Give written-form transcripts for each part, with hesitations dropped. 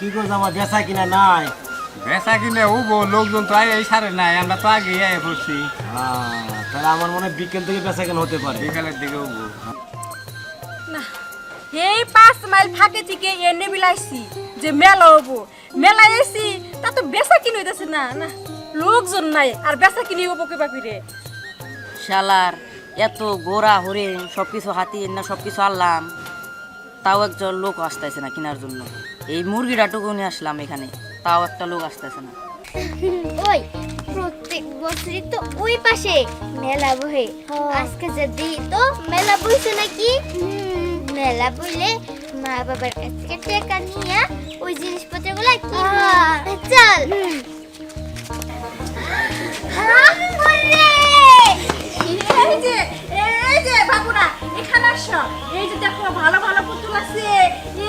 কি করছ আমার বেচা কিনা নাই? বেচা কিনে উবো লোকজন তো এই সারে নাই, আমরা তো আগে আয় পড়ছি। তাহলে আমার মনে হয় বিকেল থেকে বেচা কেনা হতে পারে। বিকালের দিকে উবো না এই 5 মাইল ফাঁকে থেকে এনে বিলাইছি যে মেলা হবো, মেলা এসি তা তো বেচা কিনে হইতেছে না। না লোকজন নাই আর বেচা কিনে হবো কি বাকি রে। শালার এত গোড়া হরিণ সবকিছু হাতি না সবকিছু আনলাম, তাও একজন লোক আসতেছে না কেনার জন্য। এই মুরগিটাটুকু নিয়ে আসলাম এখানে, তাও একটা লোক আসতেছে না। ওই প্রত্যেক বছরই তো ওই পাশে মেলা বহে, আজকে যদি তো মেলা বইছে নাকি? মেলা বইলে মা বাবার কাছ থেকে টাকা নিয়ে ওই জিনিসপত্রগুলো কিনবো। চল এই যে বাবুরা এখানে আসো, এই যে দেখো ভালো ভালো পুতুল আছে,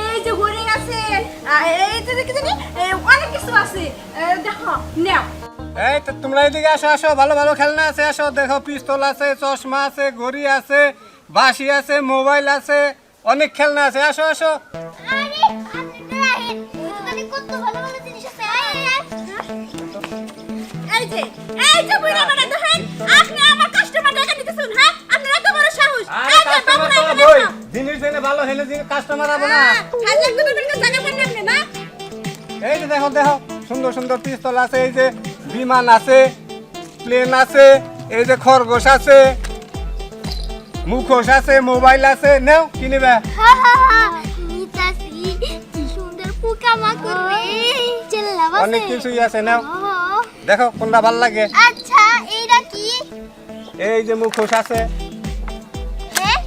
এই যে হরিণ আছে, এই যে কি জানি অনেক কিছু আছে, দেখো নাও। এই তো তোমরা এদিকে আসো, আসো, ভালো ভালো খেলনা আছে, আসো দেখো, পিস্তল আছে, চশমা আছে, ঘড়ি আছে, বাঁশি আছে, মোবাইল আছে, অনেক খেলনা আছে, আসো আসো। আরে আপনি তো রাহেন, দোকানে কত ভালো ভালো জিনিস আছে। এই যে বুইড়া মানে দেখেন আপনি আমার কাস্টমার টাকা দিতেছেন, হ্যাঁ আপনার এত বড় সাহস। আরে কাস্টমার তো বই জিনিস এনে ভালো হেলে জিনিস কাস্টমার আবো না। খালি একদম একটা জায়গা পান আপনি না। এই যে দেখো দেখো সুন্দর সুন্দর পিস্তল আছে, এই যে বিমান আছে, প্লেন আছে, এই যে খরগোশ আছে, মুখোশ আছে, মোবাইল আছে, নেও কি নিবে? নিতাছি কি সুন্দর পোকামাকড় রে, চেল্লা বাসে অনেক কিছুই আছে, নেও দেখো কোনটা ভালো লাগে। আচ্ছা এইটা কি? এই যে মুখোশ আছে, হ্যাঁ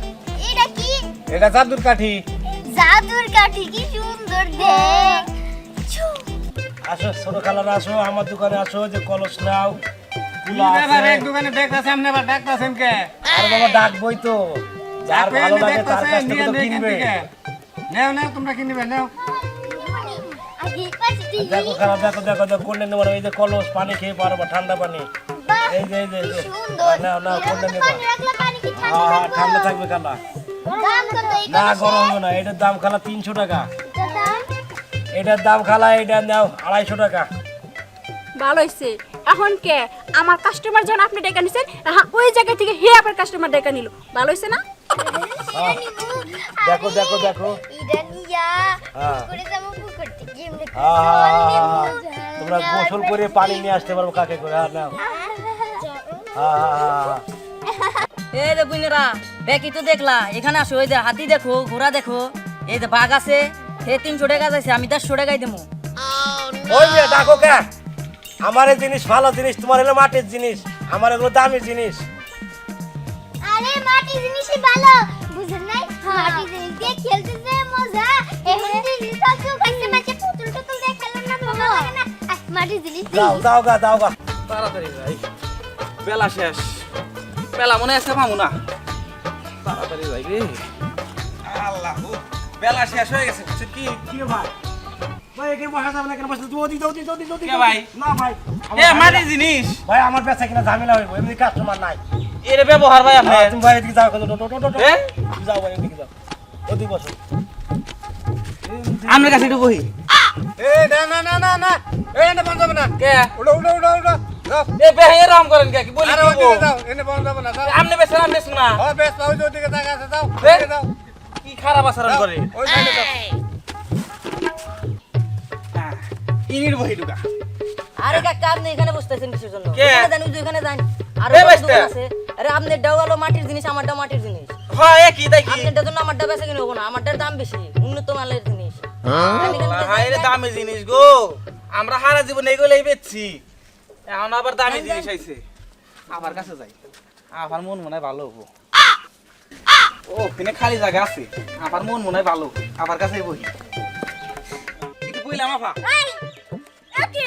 এইটা কি? এটা জাদুর কাঠি। জাদুর কাঠি, কি সুন্দর দেখ। ছু, আসো ছোট খালারা, আসো আমার দোকানে, আসো যে কলস নাও, কুলা এবারে আছে। এক দোকানে দেখতাছেন, আপনি আবার ডাকতাছেন কে? আর বাবা ডাকবই তো, যার আপনি ভালো লাগে তার দেখতাছেন, কাছ থেকে নিয়ে তো দেখেন কিনবে। থেকে। নেও নেও তোমরা কি নিবে নেও। আগে পাশে দিই। দেখো খালা, দেখো দেখো দেখো কোনটা নেবো, এই যে কলস, পানি খেয়ে পারবো, ঠান্ডা পানি। বাহ, এই যে এই যে এই কি যে। সুন্দর। নাও নাও কোনটা এরকম নেবো? পানি রাখলে পানি কি ঠান্ডা হ্যাঁ থাকবে? ঠান্ডা থাকবে খালা। দাম কত এই না কলসের? গরম হবে না, এটার দাম খালা 300 টাকা। দাম? এটার দাম খালা, এটা নাও 250 টাকা। ভালো হইছে। এখন কে আমার কাস্টমার যখন আপনি ডেকে নিছেন, ওই জায়গা থেকে হে আপনার কাস্টমার ডেকে নিল, ভালো হইছে না? হ্যাঁ। দেখো দেখো দেখো। এটা নিয়া হ্যাঁ। পুকুরে যাবো, পুকুর থেকে এমনি করে হ্যাঁ, জল হ্যাঁ, নেবো, হ্যাঁ। জল তোমরা নেওয়া গোসল করে পানি নিয়ে আসতে পারবো কাকে করে। হ্যাঁ নাও। হ্যাঁ হ্যাঁ হ্যাঁ এই যে বুইনেরা ব্যাকি তো দেখলা, এখানে আসো, এই যে হাতি দেখো, ঘোড়া দেখো, এই যে বাঘ আছে, সে 300 টাকা যাইছে, আমি 150 টাকাই দেবো। ওই যে ডাকো কে? আমার এই জিনিস ভালো জিনিস, তোমার হলো মাটির জিনিস, আমার এগুলো দামি জিনিস। আরে মাটি জিনিসই ভালো, বুঝেন নাই? মাটি জিনিস দিয়ে খেলতে যে মজা, এখন জিনিস তো কেউ খাইতে পারছে, পুতুল টুতুল দিয়ে খেলেন না, ভালো লাগে না। মাটি জিনিস দাও দাও গা দাও গা। তাড়াতাড়ি যাই, বেলা শেষ, বেলা মনে আছে পাবো না, তাড়াতাড়ি যাই রে। আল্লাহ, বেলা শেষ হয়ে গেছে, বুঝছো কি? কি রে ভাই? ভাই এখানে বসা যাবে না, এখানে বসে তুই ওদিক দাও, ওদিক দাও, ওদিক দাও, ওদিক কে দাও। ভাই? না ভাই, এ মাটির জিনিস, ভাই আমার বেচা কিনা ঝামেলা হইব, এমনি কাস্টমার নাই। এর ব্যবহার ভাই আপনি। তুমি ভাই এদিকে যাও, টো টো টো টো টো। এ? তুমি যাও ভাই এদিকে যাও, ওদিকে বসো। আপনার কাছে একটু বহি। এই না না না না না, এই না বন্ধ হবে না। কে? উড়ো উড়ো উড়ো উড়ো যাও। এ বেহে এরকম করেন কে? কি বলি আরে কি ওদিকে বলবো? যাও, এনে বন্ধ হবে না, যাও। আপনি বেছেন, আমি বেছেন না। হ্যাঁ বেশ, ওই যে ওদিকে জায়গা আছে, যাও এ? ওদিকে যাও। কি খারাপ আচরণ যাও, করে। ওই সাইডে যাও। ইনির বহি ঢুকা। আরে কাকা আপনি এখানে বসতেছেন কিসের জন্য? কে? এখানে জানি যে এখানে যান। আর এ ওখানে বাইস্তা। দোকান আছে। আরে আপনার ডাও হলো মাটির জিনিস, আমারটাও মাটির জিনিস। হয় একই তাই কি? আপনারটার জন্য আমারটা বেচা কিনে হবো না, আমারটার দাম বেশি, উন্নত মানের জিনিস। আপনি এখানে যে হায় রে, যান, দামি জিনিস গো, আমরা সারা জীবন এগুলোই বেচছি, এখন আবার দামি জিনিস আইছে। আমার কাছে যাই, আমার মন মনে হয় ভালো হবো। ও এখানে খালি জায়গা আছে, আমার মন মনে হয় ভালো, আমার কাছেই বহি। একটু বইলাম আফা। এই একি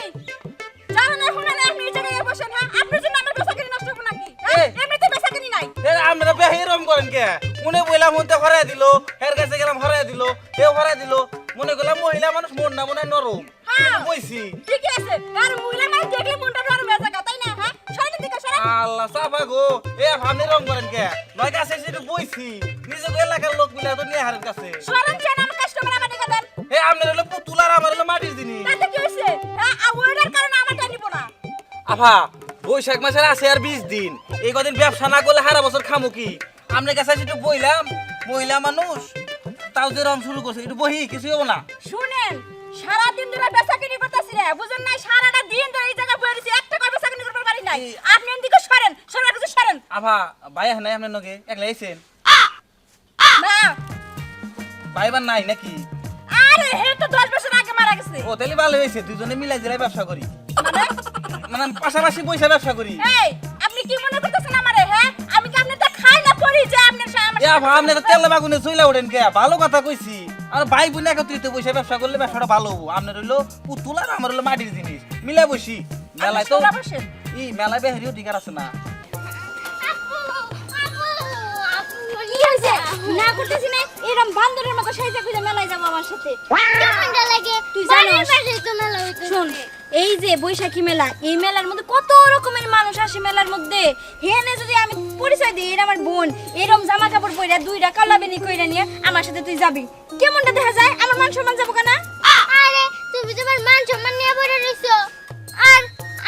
জানেন এখন না আপনি এই জায়গায় বসেন, হ্যাঁ আপনার জন্য আমার বেচা কিনে নষ্ট হবে নাকি? এই। এমনিতে বেচা কিনে নাই। আমরা বেহে এরম করেন কে? মনে বইলাম মনতে হরাই দিল, এর কাছে গেলাম হরাই দিল, এও হরাই দিল, মনে করলাম মহিলা মানুষ মন না মনে হয় নরম। হ্যাঁ। বইছি ঠিক আছে, আর মহিলা মাই দেখলে মনটা নরম হয়ে যায়, তাই না? হ্যাঁ সরেন দিকে সরেন। আল্লাহ সাফা গো, এ আপনি রং করেন কে? নয় কাছে সেটা বইছি, নিজেকে এলাকার লোক মিলে তো নিয়ে হারের কাছে। সরেন যেন আমার কাস্টমার আমার দিকে দেন। এ আপনার হলো পুতুল আর আমার হলো মাটির জিনিস। তাতে কি হইছে হ্যাঁ ওইটার কারণে আমারটা নিব না আফা বৈশাখ মাসের আছে আর 20 দিন, এই কদিন ব্যবসা না করলে সারা বছর খামু কি? আপনার কাছে একটু বইলাম, মহিলা মানুষ তাও যে রং শুরু করছে, একটু বহি কিছু হবো না। শুনেন সারা দিন ধরে বেচাকিনি করতেছি রে বুঝেন নাই সারাটা দিন ধরে এই জায়গায় বসে রইছি একটা করে বেচাকিনি করতে পারি নাই আপনি এদিকে সরেন সরার কিছু সরেন আফা ভাই নাই আপনার নগে একলা আইছেন? না ভাইবার নাই নাকি? আরে হে তো 10 বছর আগে মারা গেছে ও তাহলে ভালো হয়েছে, দুজনে মিলাই দিলাই ব্যবসা করি, মানে পাশাপাশি পয়সা ব্যবসা করি। এই আপনি কি মনে করতেছেন আমারে হ্যাঁ আমি কি আপনারটা খাই না পড়ি যে আপনার এ আফা আপনি তো তেল বাগুনে চইলা ওঠেন কে? ভালো কথা কইছি, আর ভাই বোন একত্রিত পয়সা ব্যবসা করলে ব্যবসাটা ভালো হবো। আপনার হইলো পুতুল আর আমার হলো মাটির জিনিস, মিলাই বসি মেলায় তো ই মেলায় বেহারি অধিকার আছে না। কি হয়েছে না করতেছি না এরকম বান্দরের মতো সাইজা খুঁজে মেলায় যাবো আমার সাথে কেমনটা লাগে তুই জানিস? বাড়ির পাশে তো মেলা হইতো শোন এই যে বৈশাখী মেলা এই মেলার মধ্যে কত রকমের মানুষ আসে মেলার মধ্যে হেনে যদি আমি পরিচয় দিই এর আমার বোন এরকম জামা কাপড় পরে দুইটা কালা বেনি কইরা নিয়ে আমার সাথে তুই যাবি কেমনটা দেখা যায় আমার মান সম্মান যাবো কেনা আরে তুমি তোমার মান সম্মান নিয়ে পড়ে রইছো আর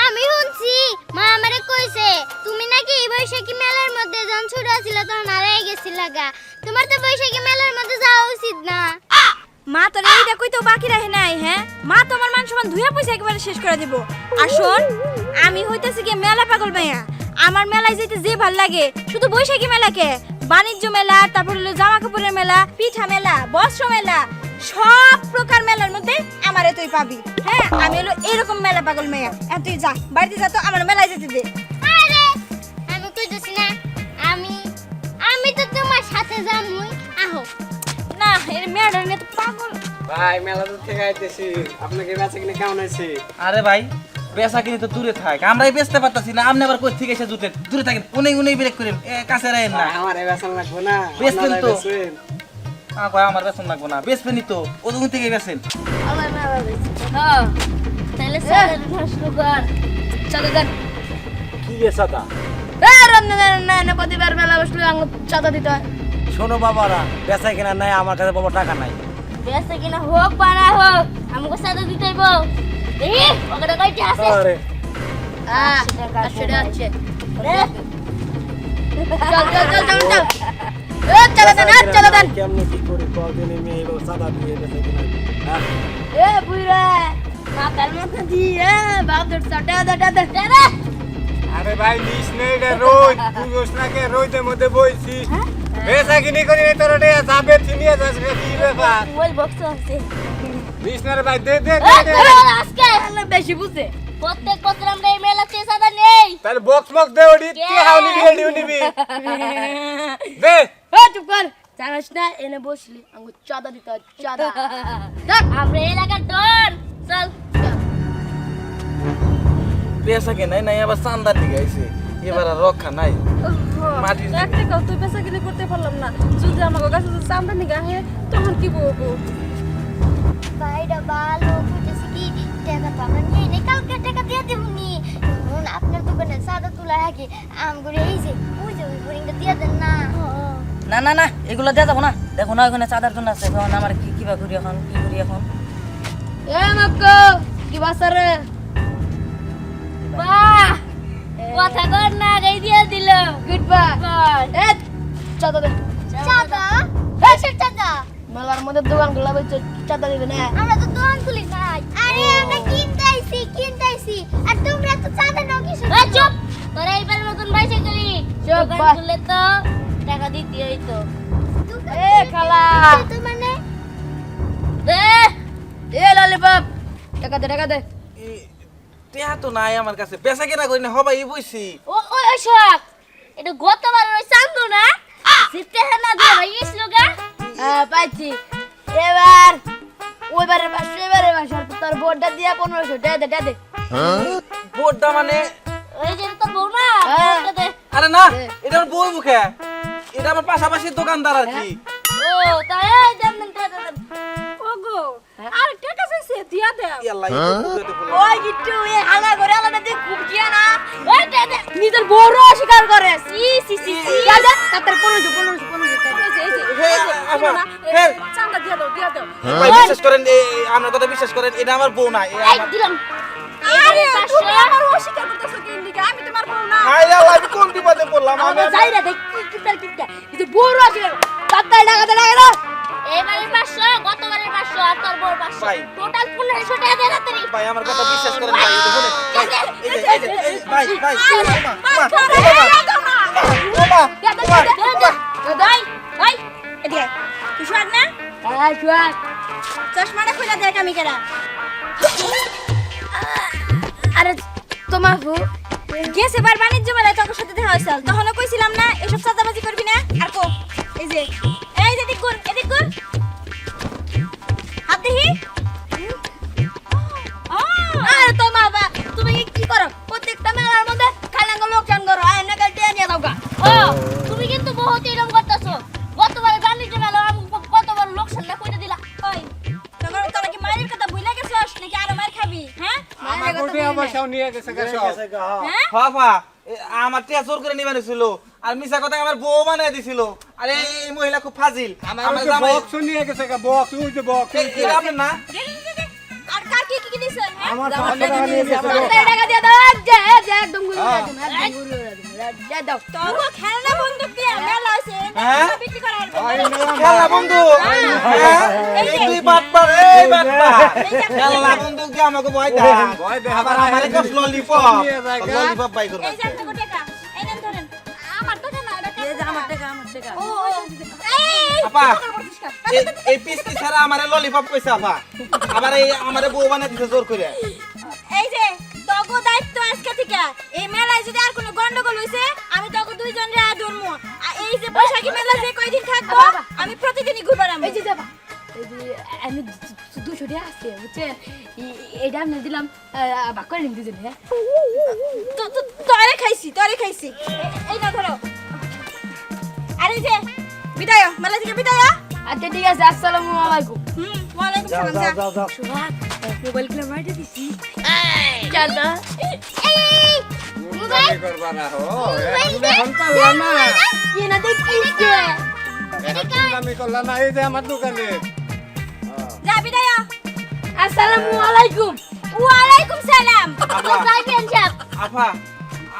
আমি শুনছি মা আমারে কইছে তুমি নাকি এই বৈশাখী মেলার মধ্যে যখন ছোট ছিল তখন হারিয়ে গেছিল গা তোমার তো বৈশাখী মেলার মধ্যে যাওয়া উচিত না মা তোর এইটা কইতেও বাকি রাখে নাই হ্যাঁ মা তোমার মান সম্মান ধুয়া পয়সা একেবারে শেষ করে দিব আর শোন আমি হইতাছি কি মেলা পাগল মাইয়া আমার মেলায় যেতে যে ভাল লাগে শুধু বৈশাখী মেলাকে বাণিজ্য মেলা তারপর হলো জামা কাপড়ের মেলা পিঠা মেলা বস্ত্র মেলা সব প্রকার মেলার মধ্যে আমারে তুই পাবি হ্যাঁ আমি হলো এরকম মেলা পাগল মাইয়া তুই যা বাড়িতে যা তো আমার মেলায় যেতে দে আরে আমি কইতেছি না আমি তো তোমার সাথে যামুই আহো না এর মেয়েটা নিয়ে তো পাগল ভাই মেলা দূর থেকে আইতেছি আপনাকে বেচা কিনে কেমন হয়েছে? আরে ভাই বেচা কিনে তো দূরে থাক, আমরাই বেচতে পারতাছি না, আপনি আবার কই থেকে এসে দূরে থাকেন, উনি ব্রেক করেন, কাছে রাখেন না। আমার এই বেচা লাগবে না, বেচবেন আপনারাই তো। বেচবেন। কয় আমার বেতন লাগবো না, বেচবেনই তো, ওদের থেকে বেচেন। আমার মা বাবা হ্যাঁ তাহলে সাদা শুরু কর চলো দেন কি রে সাদা? না প্রতিবার মেলা বসলে আঙুল চাঁদা দিতে হয় শোনো বাবারা, বেচা কেনা নাই, আমার কাছে বাবা টাকা নাই। বেসে কিনা হোক পানা হোক আমাকে সাদা দিতে হইব দেখি ওটা কয়টা আছে আরে সেটা আছে চল কেমনে কি করি কদিনে মেয়ে এবার সাদা দিয়ে বেচা কেনা এ বুইরা মাথার মধ্যে দিয়ে বাপদের চাটা আরে ভাই নিস নে এটা রোজ বুঝোস না কে রোদের মধ্যে বইছি বেচা কিনে করি তোর যাবে চিনিয়ে যাস কি ব্যাপার মোবাইল বক্স আছে নিস না রে ভাই দে দে আজকে বেশি বুঝে প্রত্যেক বছর আমরা এই মেলাতে সাদা নেই তাহলে বক্স মক্স দে ওডি তুই হাউনি ভিডিও নিবি দে চুপ কর জানাস না এনে বসলি আঙুল চাঁদা দিতে হয় চাঁদা আমরা এলাকার ডন চল বেচা কেনাই নাই, আবার চান্দার দিকে আইছে, এবার আর রক্ষা নাই। মাটির জিনিস। একটা কাউ তুই পেশা কিনে করতে পারলাম না যদি আমাকে কাছে চান্দা নিগা হে তখন কি বলবো ভাইরা ভালো কইতেছি কি টাকা তো আমরা নিয়ে নে কালকে টাকা দিয়ে দেবনি এখন আপনার দোকানে সাদা তুলা রাখি আমগুলো এই যে ওই বোরিংটা দিয়ে দেন না না না না এগুলো দেওয়া যাবো না, দেখো না ওখানে চাঁদার জন্য আছে, এখন আমার কিবা করি এখন, কি করি এখন? এ মক্কো কি বাসারে বাহ কথা কর না গাই দিয়ে দিল গুড বাই এ চাঁদা দে চাঁদা কিসের চাঁদা মেলার মধ্যে দোকানগুলো বেচে চাঁদা দিবে না আমরা তো দোকান খুলি নাই আরে আমরা কিনতাইছি আর তোমরা তো চাঁদা নাও কিসের চুপ তোরা এইবার মতন বাইসে গেলি চুপ, দোকান বাহ। খুলে তো টাকা দিতে হইতো এ খালা তো মানে দে এ ললিপপ টাকা দে টেহা তো নাই আমার কাছে, বেচা কেনা করি না হবাই বইছি। ওই অশোক এটা গতবার ওই চান্দু না জিতে না দিয়ে ভাই ইসলুগা হ্যাঁ পাইছি এবার ওইবারে বাসো এবারে বাসো তোর বোর্ডটা দিয়া 1500 দে বোর্ডটা মানে, ওই যে তো বউ না হ্যাঁ। ওটা দে আরে না এটা আমার বই মুখে, এটা আমার পাশাপাশি দোকানদার আর কি। ও তাই দেন ওগো আর টাকা চাইছে দিয়া দে ইয়াল্লা, ওই গিট্টু এ হালা করে আলাদা দেখ খুব কিয়া না ওই দে নিজের বড় অস্বীকার করে সি দাদা তার 1500 চান্দা দিয়ে দাও দিয়া দাও ভাই বিশ্বাস করেন আমার কথা বিশ্বাস করেন এটা আমার বউ না এই দিলাম আরে তুমি আমার অস্বীকার করতেছো কি ইন্ডিকা আমি তোমার বউ না হাই আল্লাহ আমি কোন বিপদে পড়লাম আমি যাই না দেখ কিপটা কিন্তু বড় আছে তাত্তাই টাকা দে টাকা এবারে 500 গতবারের 500 আর তোর বড় 500 ভাই। টোটাল 1500 টাকা দে রাতেরি ভাই আমার কথা বিশ্বাস করেন ভাই এটা শুনে ভাই এই ভাই ভাই ভাই এদিকে তুই শুয়াক না হ্যাঁ শুয়াক চশমাটা খুলে দেখ আমি কেডা আরে তোমার বউ গেছে বার বাণিজ্য মেলায় তোর সাথে দেখা হয়েছিল তখন কইছিলাম না এসব সাজাবাজি করবি না আর কো এই যে এদিক কর হাত দেখি আরে তো বাবা তুমি কি করো প্রত্যেকটা মেলার মধ্যে খালাঙ্গ লোকসান করো আর না কাটে নিয়ে দাও গা ও তুমি কিন্তু বহুত এরকম করতেছো গতবারে বাণিজ্য মেলা আমি কতবার লোকসানটা কইতে দিলা ওই তোরা কি মায়ের কথা ভুলে গেছিস নাকি আরো মার খাবি হ্যাঁ আমার কোটি অবশ্য নিয়ে গেছে সব হ্যাঁ বাবা আমার টিয়া জোর করে নিবানো ছিল আর মিছা কথা আমার বউ বানাই দিছিল আরে এই মহিলা খুব ফাজিল আমার বক্স নিয়ে গেছে বক্স ওই যে বক্স এটা আপনার না আর কার কি দিছেন হ্যাঁ আমার 500 টাকা নিয়ে গেছে গো। টাকা দিয়ে দাও যে একদম গুলো দাও তো খেলনা বন্দুক দিয়ে মেলা আছে হ্যাঁ? বিক্রি করা হবে খেলা বন্ধু এই তুই বাটপার এই বাটপার খেলা বন্ধু কি আমাকে ভয় দেয় ভয় দেয়। আবার আমারে কস ললিপপ নিয়ে যায় গা। ললিপপ বাই করবে এই যে একটা টাকা এই নেন ধরেন আমার টাকা না এটা এই যে আমার টাকা ও এই আপা এই পিস্তি ছাড়া আমারে ললিপপ কইছে আপা আবার এই আমারে বউ বানাই দিছে জোর করে এই যে তগো দায়িত্ব আজকে থেকে এই মেলায় যদি আর কোনো গন্ডগোল হইছে আমি তগো দুইজন রে ধরমু আর এই যে বৈশাখী মেলা যে কয়দিন থাকবো আমি প্রতিদিনই ঘুরবার আমি এই যে যাবা এই যে আমি 200 টাকা আছে বুঝছেন এটা আমি দিলাম বাক করে নিতে দিন হ্যাঁ তোরে খাইছি এই না ধরো আরে যে বিদায় মেলা থেকে বিদায় আচ্ছা ঠিক আছে আসসালামু আলাইকুম ওয়ালাইকুম যাও সালাম যাও যা যাও যাও সুভাষ মোবাইল কিনে মাইটা দিছি জানা এই মোবাইল করবা না হো এখন পারলাম না কি না দেখিছে এখন আমি করলাম না এই যে আমার দোকানে যা বিদায় আসসালামু আলাইকুম ওয়ালাইকুম সালাম আপা যাইবেন যাব আপা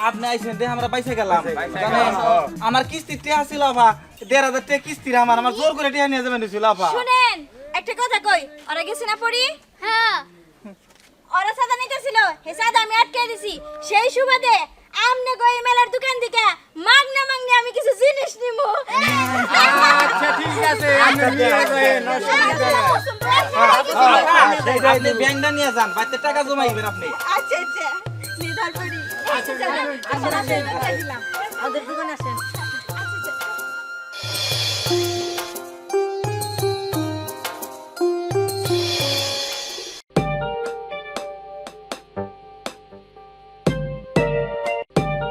আপনি আইছেন দে আমরা বাইসে গেলাম বাইসে জানেন, গেলাম। আমার কিস্তি টিয়া ছিল আপা 1,500 টাকা কিস্তি আমার জোর করে টিয়া নিয়ে যাবেন ছিল আপা শুনেন একটা কথা কই ওরা গেছে না পড়ি হ্যাঁ ওরা সাদা নিতেছিল হে সাদা আমি আটকে দিছি সেই সুবাদে আমনে গই মেলার দোকান থেকে মাগনা আমি কিছু জিনিস নিমু আচ্ছা ঠিক আছে আমি নিয়ে যাই অসুবিধা নাই আপনি ব্যাংকটা নিয়ে যান বাড়িতে টাকা জমাইবেন আপনি আচ্ছা নিধার পড়ি আচ্ছা দিলাম আমাদের দোকানে আসেন